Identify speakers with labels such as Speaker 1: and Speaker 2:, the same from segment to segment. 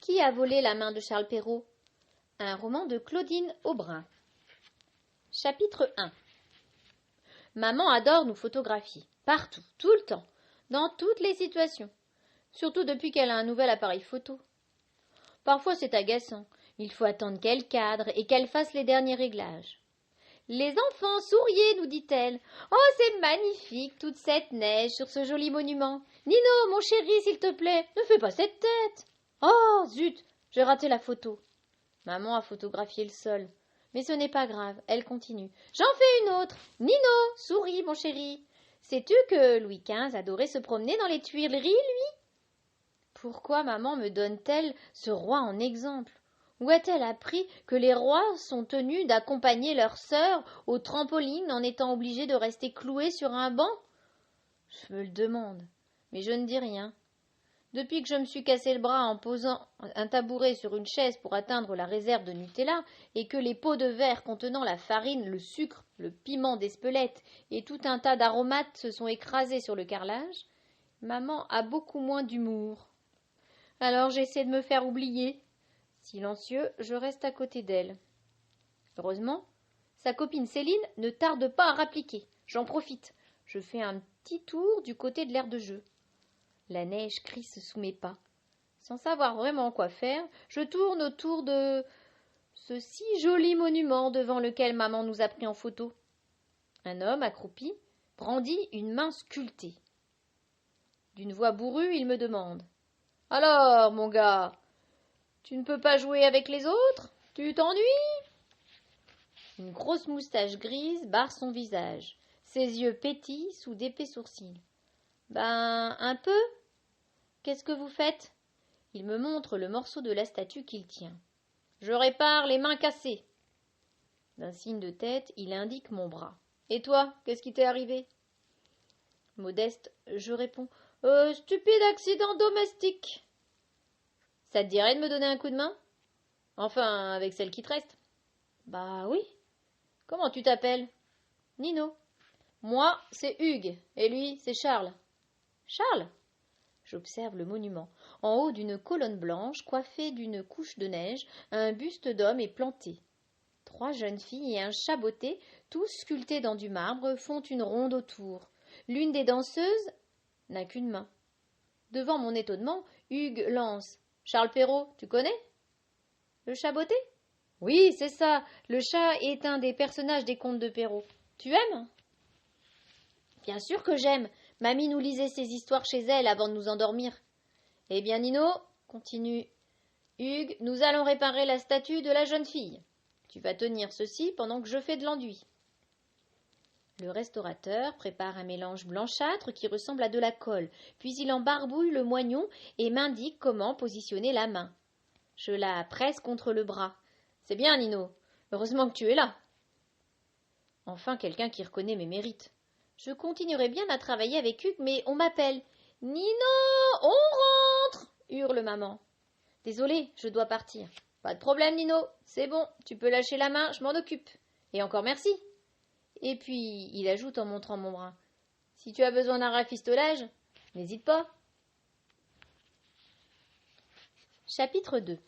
Speaker 1: Qui a volé la main de Charles Perrault? Un roman de Claudine Aubrun. Chapitre 1. Maman adore nous photographier, partout, tout le temps, dans toutes les situations, surtout depuis qu'elle a un nouvel appareil photo. Parfois c'est agaçant, il faut attendre qu'elle cadre et qu'elle fasse les derniers réglages. Les enfants, souriez, nous dit-elle. Oh, c'est magnifique, toute cette neige sur ce joli monument. Nino, mon chéri, s'il te plaît, ne fais pas cette tête. Oh, zut, j'ai raté la photo. Maman a photographié le sol. Mais ce n'est pas grave, elle continue. J'en fais une autre. Nino, souris, mon chéri. Sais-tu que Louis XV adorait se promener dans les Tuileries, lui? Pourquoi maman me donne-t-elle ce roi en exemple? Où a-t-elle appris que les rois sont tenus d'accompagner leurs sœurs au trampoline en étant obligés de rester cloués sur un banc? Je me le demande, mais je ne dis rien. Depuis que je me suis cassé le bras en posant un tabouret sur une chaise pour atteindre la réserve de Nutella et que les pots de verre contenant la farine, le sucre, le piment d'Espelette et tout un tas d'aromates se sont écrasés sur le carrelage, maman a beaucoup moins d'humour. Alors j'essaie de me faire oublier. Silencieux, je reste à côté d'elle. Heureusement, sa copine Céline ne tarde pas à rappliquer. J'en profite. Je fais un petit tour du côté de l'aire de jeu. La neige crisse sous mes pas. Sans savoir vraiment quoi faire, je tourne autour de ce si joli monument devant lequel maman nous a pris en photo. Un homme accroupi brandit une main sculptée. D'une voix bourrue, il me demande: « Alors, mon gars, tu ne peux pas jouer avec les autres? Tu t'ennuies ?» Une grosse moustache grise barre son visage. Ses yeux pétillent sous d'épais sourcils. « Ben, un peu. Qu'est-ce que vous faites ?» Il me montre le morceau de la statue qu'il tient. « Je répare les mains cassées. » D'un signe de tête, il indique mon bras. « Et toi, qu'est-ce qui t'est arrivé ?» Modeste, je réponds: « Stupide accident domestique. » Ça te dirait de me donner un coup de main? Enfin, avec celle qui te reste. Bah oui. Comment tu t'appelles? Nino. Moi, c'est Hugues, et lui, c'est Charles. Charles? J'observe le monument. En haut d'une colonne blanche, coiffée d'une couche de neige, un buste d'homme est planté. 3 jeunes filles et un chat botté, tous sculptés dans du marbre, font une ronde autour. L'une des danseuses n'a qu'une main. Devant mon étonnement, Hugues lance: « Charles Perrault, tu connais? » Le chat botté? Oui, c'est ça. Le chat est un des personnages des contes de Perrault. Tu aimes? Bien sûr que j'aime. Mamie nous lisait ses histoires chez elle avant de nous endormir. Eh bien, Nino, continue Hugues, nous allons réparer la statue de la jeune fille. Tu vas tenir ceci pendant que je fais de l'enduit. Le restaurateur prépare un mélange blanchâtre qui ressemble à de la colle, puis il embarbouille le moignon et m'indique comment positionner la main. Je la presse contre le bras. C'est bien, Nino. Heureusement que tu es là. Enfin, quelqu'un qui reconnaît mes mérites. Je continuerai bien à travailler avec Hugues, mais on m'appelle. Nino, on rentre, hurle maman. Désolée, je dois partir. Pas de problème, Nino. C'est bon, tu peux lâcher la main, je m'en occupe. Et encore merci. Et puis, il ajoute en montrant mon bras. Si tu as besoin d'un rafistolage, n'hésite pas. Chapitre 2.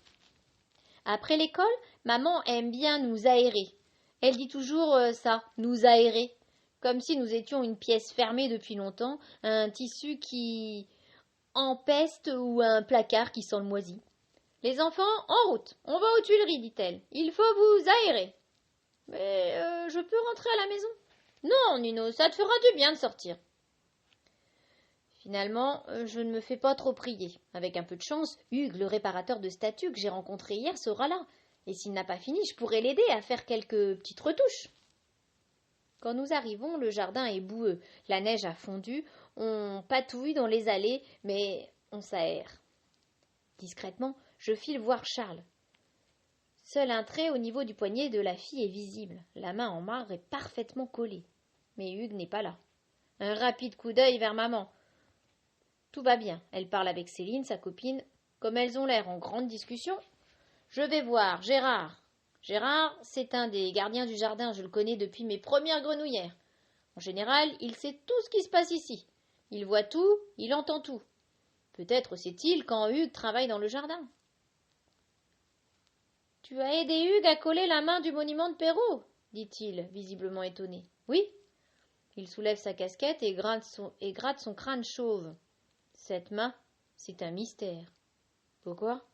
Speaker 1: Après l'école, maman aime bien nous aérer. Elle dit toujours ça, nous aérer, comme si nous étions une pièce fermée depuis longtemps, un tissu qui empeste ou un placard qui sent le moisi. Les enfants, en route, on va aux Tuileries, dit-elle. Il faut vous aérer. Mais je peux rentrer à la maison? Non, Nino, ça te fera du bien de sortir. Finalement, je ne me fais pas trop prier. Avec un peu de chance, Hugues, le réparateur de statues que j'ai rencontré hier, sera là. Et s'il n'a pas fini, je pourrais l'aider à faire quelques petites retouches. Quand nous arrivons, le jardin est boueux. La neige a fondu, on patouille dans les allées, mais on s'aère. Discrètement, je file voir Charles. Seul un trait au niveau du poignet de la fille est visible. La main en marbre est parfaitement collée. Mais Hugues n'est pas là. Un rapide coup d'œil vers maman. Tout va bien. Elle parle avec Céline, sa copine. Comme elles ont l'air en grande discussion, je vais voir Gérard. Gérard, c'est un des gardiens du jardin. Je le connais depuis mes premières grenouillères. En général, il sait tout ce qui se passe ici. Il voit tout, il entend tout. Peut-être sait-il quand Hugues travaille dans le jardin. Tu as aidé Hugues à coller la main du monument de Perrault, dit-il, visiblement étonné. Oui. Il soulève sa casquette et gratte son crâne chauve. Cette main, c'est un mystère. Pourquoi?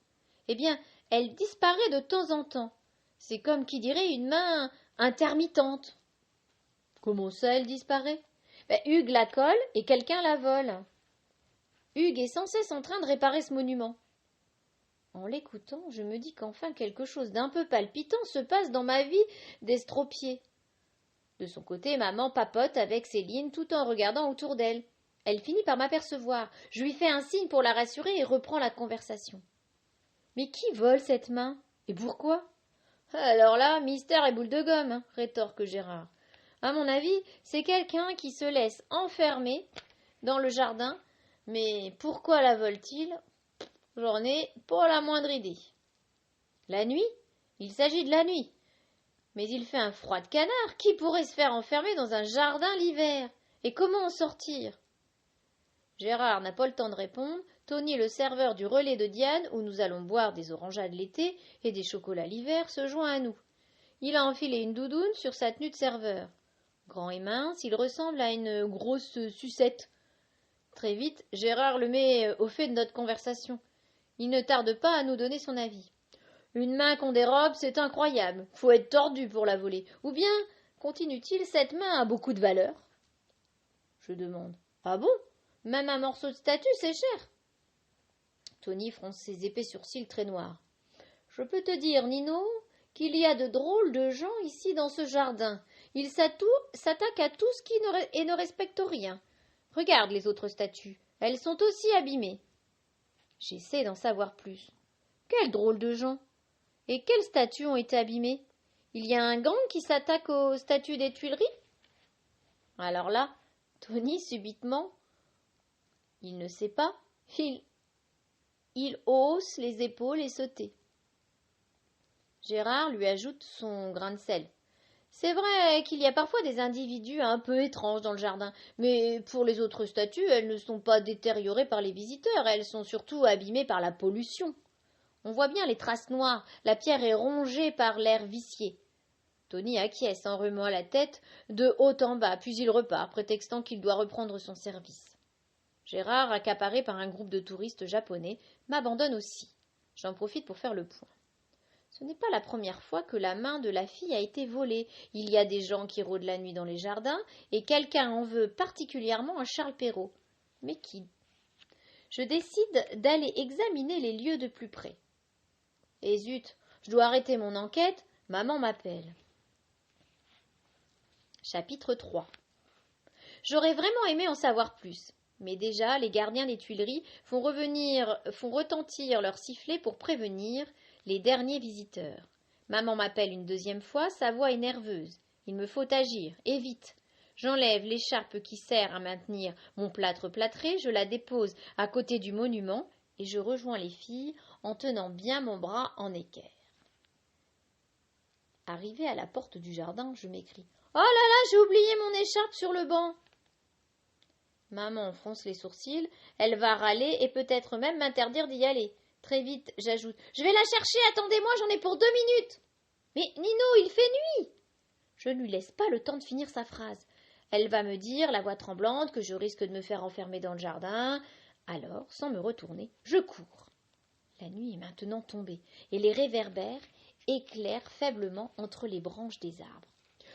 Speaker 1: Eh bien, elle disparaît de temps en temps. C'est comme qui dirait une main intermittente. Comment ça, elle disparaît? Hugues la colle et quelqu'un la vole. Hugues est sans cesse en train de réparer ce monument. En l'écoutant, je me dis qu'enfin quelque chose d'un peu palpitant se passe dans ma vie d'estropié. De son côté, maman papote avec Céline tout en regardant autour d'elle. Elle finit par m'apercevoir. Je lui fais un signe pour la rassurer et reprends la conversation. Mais qui vole cette main? Et pourquoi? Alors là, mystère et boule de gomme, hein, rétorque Gérard. À mon avis, c'est quelqu'un qui se laisse enfermer dans le jardin. Mais pourquoi la vole-t-il? J'en ai pas la moindre idée. La nuit? Il s'agit de la nuit. Mais il fait un froid de canard. Qui pourrait se faire enfermer dans un jardin l'hiver? Et comment en sortir? Gérard n'a pas le temps de répondre. Tony, le serveur du relais de Diane, où nous allons boire des orangeades l'été et des chocolats l'hiver, se joint à nous. Il a enfilé une doudoune sur sa tenue de serveur. Grand et mince, il ressemble à une grosse sucette. Très vite, Gérard le met au fait de notre conversation. Il ne tarde pas à nous donner son avis. Une main qu'on dérobe, c'est incroyable. Faut être tordu pour la voler. Ou bien, continue-t-il, cette main a beaucoup de valeur? Je demande. Ah bon? Même un morceau de statue, c'est cher. Tony fronce ses épais sourcils très noirs. Je peux te dire, Nino, qu'il y a de drôles de gens ici dans ce jardin. Ils s'attaquent à tout ce et ne respectent rien. Regarde les autres statues. Elles sont aussi abîmées. J'essaie d'en savoir plus. Quels drôles de gens? Et quelles statues ont été abîmées? Il y a un gang qui s'attaque aux statues des Tuileries? Alors là, Tony, subitement, il ne sait pas. Il hausse les épaules et se tait. Gérard lui ajoute son grain de sel. C'est vrai qu'il y a parfois des individus un peu étranges dans le jardin, mais pour les autres statues, elles ne sont pas détériorées par les visiteurs, elles sont surtout abîmées par la pollution. On voit bien les traces noires, la pierre est rongée par l'air vicié. Tony acquiesce en remuant la tête de haut en bas, puis il repart, prétextant qu'il doit reprendre son service. Gérard, accaparé par un groupe de touristes japonais, m'abandonne aussi. J'en profite pour faire le point. Ce n'est pas la première fois que la main de la fille a été volée. Il y a des gens qui rôdent la nuit dans les jardins, et quelqu'un en veut particulièrement à Charles Perrault. Mais qui? Je décide d'aller examiner les lieux de plus près. Et zut, je dois arrêter mon enquête, maman m'appelle. Chapitre 3. J'aurais vraiment aimé en savoir plus, mais déjà les gardiens des Tuileries font retentir leur sifflet pour prévenir les derniers visiteurs. Maman m'appelle une deuxième fois, sa voix est nerveuse. Il me faut agir, et vite. J'enlève l'écharpe qui sert à maintenir mon plâtre plâtré, je la dépose à côté du monument, et je rejoins les filles en tenant bien mon bras en équerre. Arrivé à la porte du jardin, je m'écrie. « Oh là là, j'ai oublié mon écharpe sur le banc !» Maman fronce les sourcils, elle va râler et peut-être même m'interdire d'y aller. Très vite, j'ajoute. Je vais la chercher, attendez-moi, j'en ai pour 2 minutes. Mais Nino, il fait nuit. Je ne lui laisse pas le temps de finir sa phrase. Elle va me dire, la voix tremblante, que je risque de me faire enfermer dans le jardin. Alors, sans me retourner, je cours. La nuit est maintenant tombée, et les réverbères éclairent faiblement entre les branches des arbres.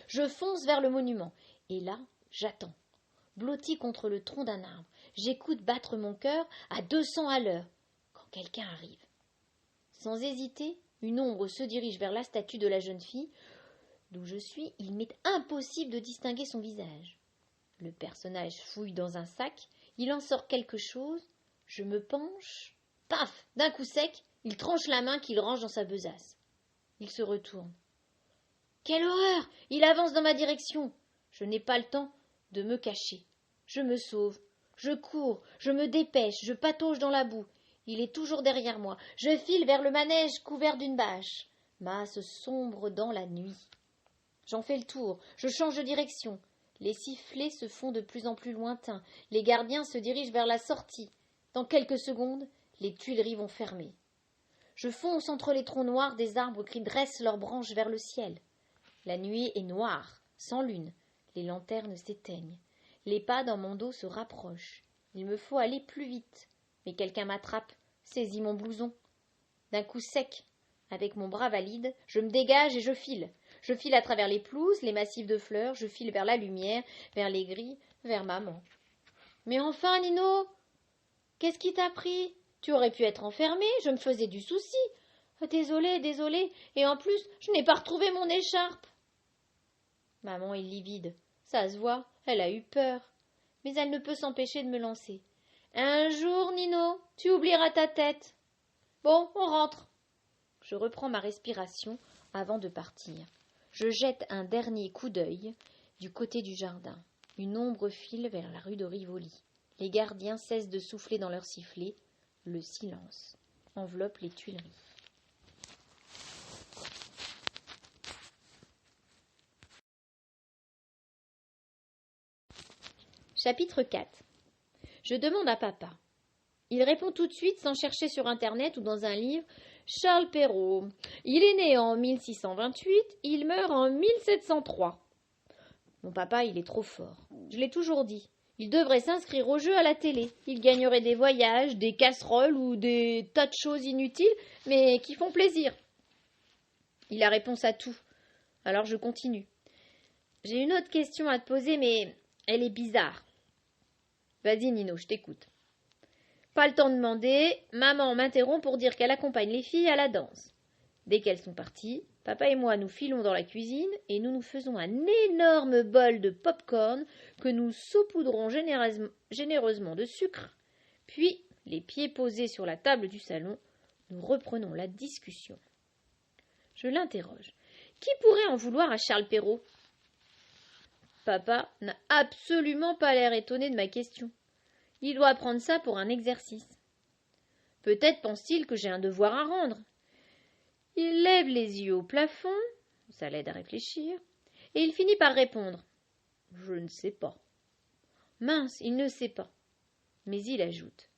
Speaker 1: Je fonce vers le monument, et là, j'attends. Blotti contre le tronc d'un arbre, j'écoute battre mon cœur à 200 à l'heure. Quelqu'un arrive. Sans hésiter, une ombre se dirige vers la statue de la jeune fille. D'où je suis, il m'est impossible de distinguer son visage. Le personnage fouille dans un sac, il en sort quelque chose. Je me penche. Paf! D'un coup sec, il tranche la main qu'il range dans sa besace. Il se retourne. Quelle horreur! Il avance dans ma direction. Je n'ai pas le temps de me cacher. Je me sauve. Je cours, je me dépêche, je patauge dans la boue. Il est toujours derrière moi. Je file vers le manège couvert d'une bâche. Masse sombre dans la nuit. J'en fais le tour. Je change de direction. Les sifflets se font de plus en plus lointains. Les gardiens se dirigent vers la sortie. Dans quelques secondes, les Tuileries vont fermer. Je fonce entre les troncs noirs des arbres qui dressent leurs branches vers le ciel. La nuit est noire, sans lune. Les lanternes s'éteignent. Les pas dans mon dos se rapprochent. Il me faut aller plus vite. Mais quelqu'un m'attrape, saisit mon blouson. D'un coup sec, avec mon bras valide, je me dégage et je file. Je file à travers les pelouses, les massifs de fleurs, je file vers la lumière, vers les grilles, vers maman. Mais enfin, Nino, qu'est-ce qui t'a pris? Tu aurais pu être enfermé, je me faisais du souci. Désolée, désolée, et en plus, je n'ai pas retrouvé mon écharpe. Maman est livide, ça se voit, elle a eu peur. Mais elle ne peut s'empêcher de me lancer. Un jour, Nino, tu oublieras ta tête. Bon, on rentre. Je reprends ma respiration avant de partir. Je jette un dernier coup d'œil du côté du jardin. Une ombre file vers la rue de Rivoli. Les gardiens cessent de souffler dans leurs sifflets. Le silence enveloppe les Tuileries. Chapitre 4. Je demande à papa. Il répond tout de suite sans chercher sur Internet ou dans un livre. Charles Perrault. Il est né en 1628, il meurt en 1703. Mon papa, il est trop fort. Je l'ai toujours dit. Il devrait s'inscrire au jeu à la télé. Il gagnerait des voyages, des casseroles ou des tas de choses inutiles, mais qui font plaisir. Il a réponse à tout. Alors je continue. J'ai une autre question à te poser, mais elle est bizarre. Vas-y, Nino, je t'écoute. Pas le temps de demander, maman m'interrompt pour dire qu'elle accompagne les filles à la danse. Dès qu'elles sont parties, papa et moi nous filons dans la cuisine et nous nous faisons un énorme bol de pop-corn que nous saupoudrons généreusement de sucre. Puis, les pieds posés sur la table du salon, nous reprenons la discussion. Je l'interroge. Qui pourrait en vouloir à Charles Perrault? Papa n'a absolument pas l'air étonné de ma question. Il doit prendre ça pour un exercice. Peut-être pense-t-il que j'ai un devoir à rendre. Il lève les yeux au plafond, ça l'aide à réfléchir, et il finit par répondre. Je ne sais pas. Mince, il ne sait pas. Mais il ajoute.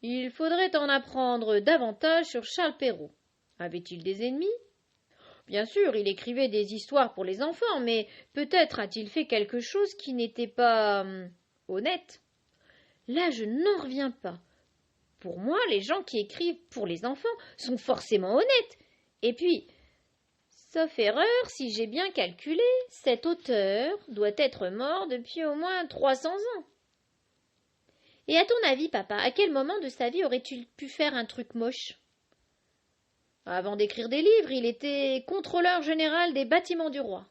Speaker 1: Il faudrait en apprendre davantage sur Charles Perrault. Avait-il des ennemis? Bien sûr, il écrivait des histoires pour les enfants, mais peut-être a-t-il fait quelque chose qui n'était pas honnête. Là, je n'en reviens pas. Pour moi, les gens qui écrivent pour les enfants sont forcément honnêtes. Et puis, sauf erreur, si j'ai bien calculé, cet auteur doit être mort depuis au moins 300 ans. Et à ton avis, papa, à quel moment de sa vie aurait-il pu faire un truc moche? Avant d'écrire des livres, il était contrôleur général des bâtiments du roi.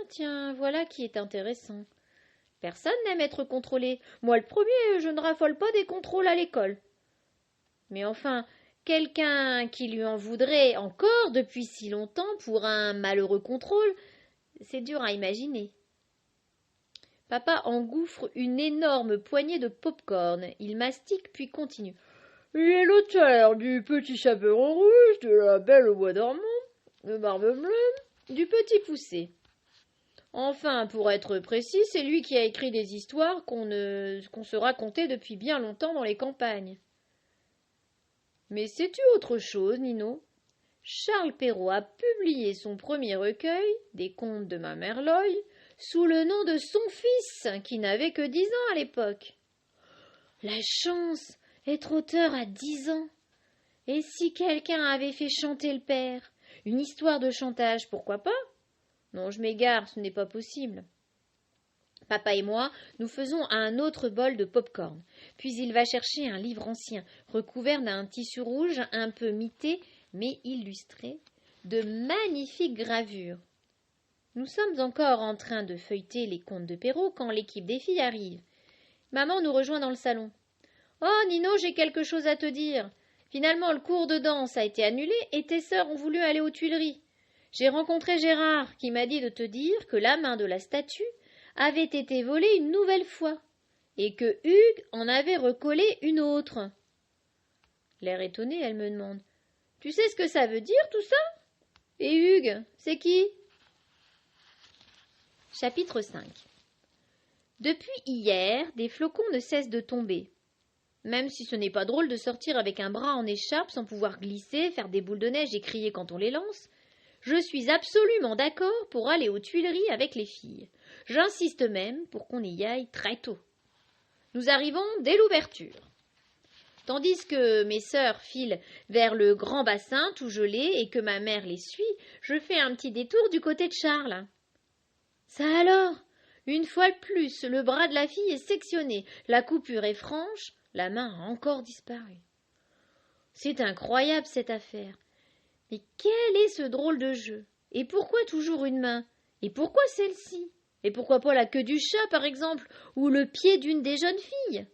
Speaker 1: Tiens, voilà qui est intéressant. Personne n'aime être contrôlé. Moi le premier, je ne raffole pas des contrôles à l'école. Mais enfin, quelqu'un qui lui en voudrait encore depuis si longtemps pour un malheureux contrôle, c'est dur à imaginer. Papa engouffre une énorme poignée de pop-corn. Il mastique puis continue. Il est l'auteur du Petit Chaperon rouge, de La Belle au bois dormant, de Barbe bleue, du Petit Poucet. Enfin, pour être précis, c'est lui qui a écrit des histoires qu'on se racontait depuis bien longtemps dans les campagnes. Mais sais-tu autre chose, Nino? Charles Perrault a publié son premier recueil, des contes de ma mère Loy, sous le nom de son fils, qui n'avait que 10 ans à l'époque. La chance! Être auteur à 10 ans. Et si quelqu'un avait fait chanter le père? Une histoire de chantage, pourquoi pas? Non, je m'égare, ce n'est pas possible. Papa et moi, nous faisons un autre bol de pop-corn. Puis il va chercher un livre ancien, recouvert d'un tissu rouge un peu mité, mais illustré, de magnifiques gravures. Nous sommes encore en train de feuilleter les contes de Perrault quand l'équipe des filles arrive. Maman nous rejoint dans le salon. « Oh, Nino, j'ai quelque chose à te dire. Finalement, le cours de danse a été annulé et tes sœurs ont voulu aller aux Tuileries. J'ai rencontré Gérard qui m'a dit de te dire que la main de la statue avait été volée une nouvelle fois et que Hugues en avait recollé une autre. » L'air étonné, elle me demande. « Tu sais ce que ça veut dire tout ça? Et Hugues, c'est qui ?» Chapitre 5. Depuis hier, des flocons ne cessent de tomber. même si ce n'est pas drôle de sortir avec un bras en écharpe sans pouvoir glisser, faire des boules de neige et crier quand on les lance. Je suis absolument d'accord pour aller aux Tuileries avec les filles. J'insiste même pour qu'on y aille très tôt. Nous arrivons dès l'ouverture. Tandis que mes sœurs filent vers le grand bassin tout gelé et que ma mère les suit, je fais un petit détour du côté de Charles. Ça alors? Une fois de plus, le bras de la fille est sectionné, la coupure est franche, la main a encore disparu. C'est incroyable cette affaire. Mais quel est ce drôle de jeu? Et pourquoi toujours une main? Et pourquoi celle-ci? Et pourquoi pas la queue du chat, par exemple, ou le pied d'une des jeunes filles?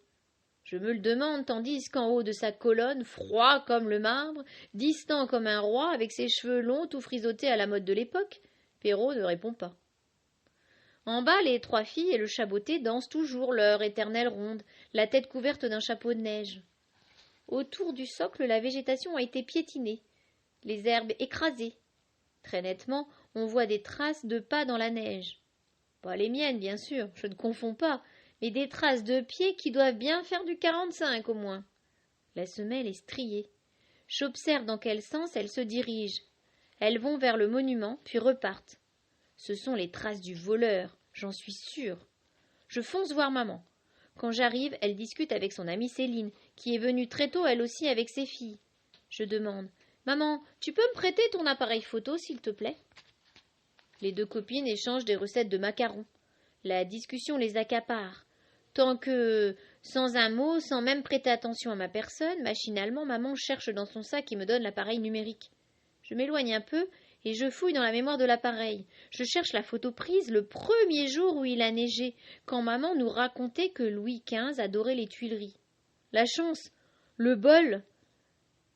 Speaker 1: Je me le demande tandis qu'en haut de sa colonne, froid comme le marbre, distant comme un roi, avec ses cheveux longs tout frisottés à la mode de l'époque, Perrault ne répond pas. En bas, les trois filles et le chaboté dansent toujours leur éternelle ronde, la tête couverte d'un chapeau de neige. Autour du socle, la végétation a été piétinée, les herbes écrasées. Très nettement, on voit des traces de pas dans la neige. Pas les miennes, bien sûr, je ne confonds pas, mais des traces de pieds qui doivent bien faire du 45 au moins. La semelle est striée. J'observe dans quel sens elles se dirigent. Elles vont vers le monument, puis repartent. Ce sont les traces du voleur, j'en suis sûre. Je fonce voir maman. Quand j'arrive, elle discute avec son amie Céline, qui est venue très tôt elle aussi avec ses filles. Je demande « Maman, tu peux me prêter ton appareil photo, s'il te plaît ?» Les deux copines échangent des recettes de macarons. La discussion les accapare. Tant que, sans un mot, sans même prêter attention à ma personne, machinalement, maman cherche dans son sac et me donne l'appareil numérique. Je m'éloigne un peu et je fouille dans la mémoire de l'appareil. Je cherche la photo prise le premier jour où il a neigé, quand maman nous racontait que Louis XV adorait les Tuileries. La chance, le bol,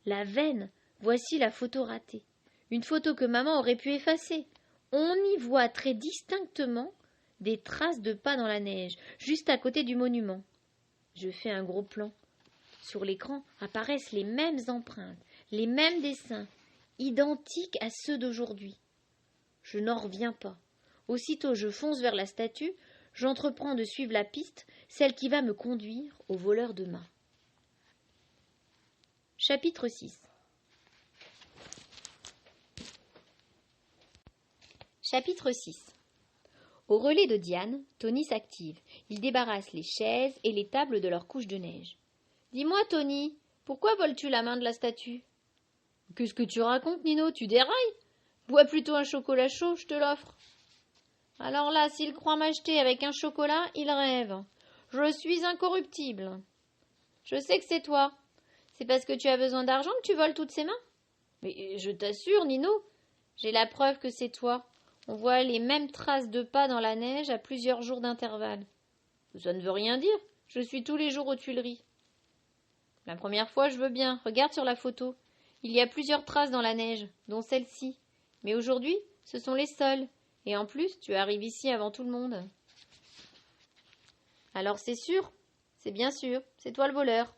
Speaker 1: la veine, voici la photo ratée. Une photo que maman aurait pu effacer. On y voit très distinctement des traces de pas dans la neige, juste à côté du monument. Je fais un gros plan. Sur l'écran apparaissent les mêmes empreintes, les mêmes dessins, identiques à ceux d'aujourd'hui. Je n'en reviens pas. Aussitôt je fonce vers la statue, j'entreprends de suivre la piste, celle qui va me conduire au voleur de main. Chapitre 6. Chapitre 6. Au relais de Diane, Tony s'active. Il débarrasse les chaises et les tables de leur couche de neige. « Dis-moi, Tony, pourquoi voles-tu la main de la statue ?»« Qu'est-ce que tu racontes, Nino? Tu dérailles? Bois plutôt un chocolat chaud, je te l'offre. » Alors là, s'il croit m'acheter avec un chocolat, il rêve. Je suis incorruptible. Je sais que c'est toi. C'est parce que tu as besoin d'argent que tu voles toutes ces mains? Mais je t'assure, Nino, j'ai la preuve que c'est toi. On voit les mêmes traces de pas dans la neige à plusieurs jours d'intervalle. Ça ne veut rien dire. Je suis tous les jours aux Tuileries. La première fois, je veux bien. Regarde sur la photo. Il y a plusieurs traces dans la neige, dont celle-ci. Mais aujourd'hui, ce sont les seules. Et en plus, tu arrives ici avant tout le monde. Alors c'est sûr, c'est bien sûr, c'est toi le voleur.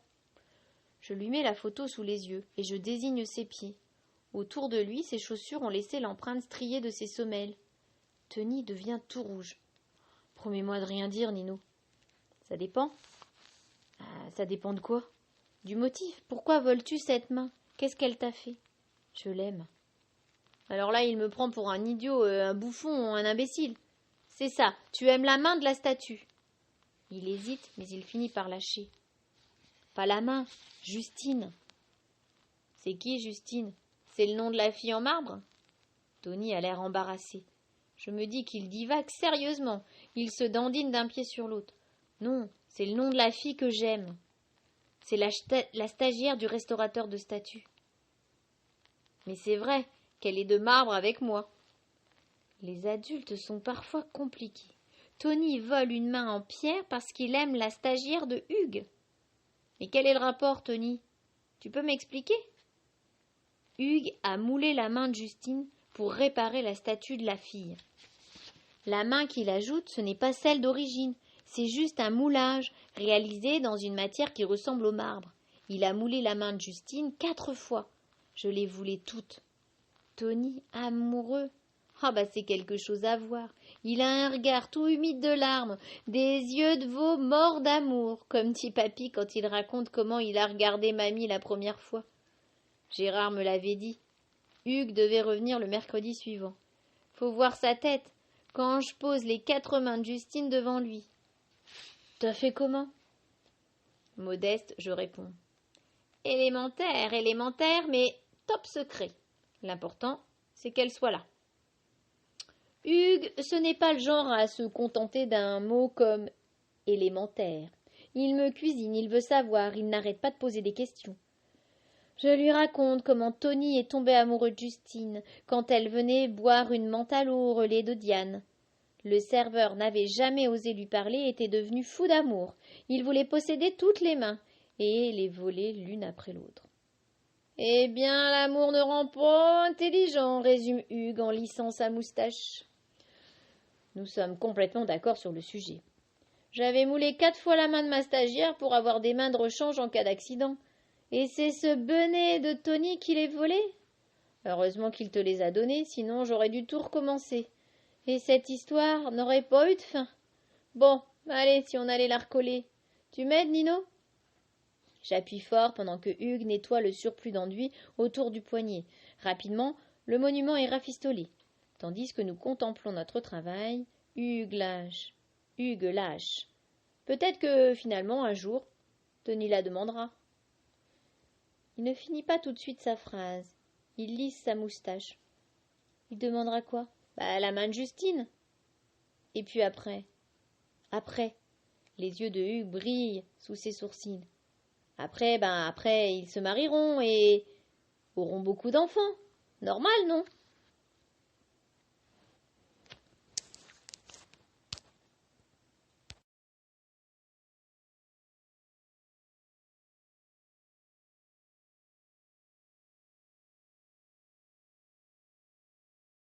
Speaker 1: Je lui mets la photo sous les yeux et je désigne ses pieds. Autour de lui, ses chaussures ont laissé l'empreinte striée de ses semelles. Tony devient tout rouge. Promets-moi de rien dire, Nino. Ça dépend. Ça dépend de quoi? Du motif. Pourquoi voles-tu cette main? Qu'est-ce qu'elle t'a fait? Je l'aime. Alors là, il me prend pour un idiot, un bouffon, un imbécile. C'est ça, tu aimes la main de la statue. Il hésite, mais il finit par lâcher. Pas la main, Justine. C'est qui, Justine? C'est le nom de la fille en marbre? Tony a l'air embarrassé. Je me dis qu'il divague sérieusement. Il se dandine d'un pied sur l'autre. Non, c'est le nom de la fille que j'aime. C'est la stagiaire du restaurateur de statues. Mais c'est vrai qu'elle est de marbre avec moi. Les adultes sont parfois compliqués. Tony vole une main en pierre parce qu'il aime la stagiaire de Hugues. Mais quel est le rapport, Tony? Tu peux m'expliquer? Hugues a moulé la main de Justine pour réparer la statue de la fille. La main qu'il ajoute, ce n'est pas celle d'origine, c'est juste un moulage réalisé dans une matière qui ressemble au marbre. Il a moulé la main de Justine 4 fois. Je les voulais toutes. Tony, amoureux. Ah bah c'est quelque chose à voir. Il a un regard tout humide de larmes, des yeux de veau morts d'amour, comme dit papy quand il raconte comment il a regardé mamie la première fois. Gérard me l'avait dit. Hugues devait revenir le mercredi suivant. Faut voir sa tête, quand je pose les 4 mains de Justine devant lui. T'as fait comment? Modeste, je réponds. Élémentaire, mais top secret. L'important, c'est qu'elle soit là. Hugues, ce n'est pas le genre à se contenter d'un mot comme élémentaire. Il me cuisine, il veut savoir, il n'arrête pas de poser des questions. Je lui raconte comment Tony est tombé amoureux de Justine quand elle venait boire une menthe à l'eau au relais de Diane. Le serveur n'avait jamais osé lui parler et était devenu fou d'amour. Il voulait posséder toutes les mains et les voler l'une après l'autre. Eh bien, l'amour ne rend pas intelligent, résume Hugues en lissant sa moustache. Nous sommes complètement d'accord sur le sujet. J'avais moulé 4 fois la main de ma stagiaire pour avoir des mains de rechange en cas d'accident. Et c'est ce benet de Tony qui les volait? Heureusement qu'il te les a donnés, sinon j'aurais dû tout recommencer. Et cette histoire n'aurait pas eu de fin. Bon, allez, si on allait la recoller. Tu m'aides, Nino? J'appuie fort pendant que Hugues nettoie le surplus d'enduit autour du poignet. Rapidement, le monument est rafistolé. Tandis que nous contemplons notre travail, Hugues lâche. Peut-être que, finalement, un jour, Tony la demandera. Il ne finit pas tout de suite sa phrase. Il lisse sa moustache. Il demandera quoi? La main de Justine. Et puis après? Après. Les yeux de Hugues brillent sous ses sourcils. Après, ils se marieront et auront beaucoup d'enfants. Normal, non?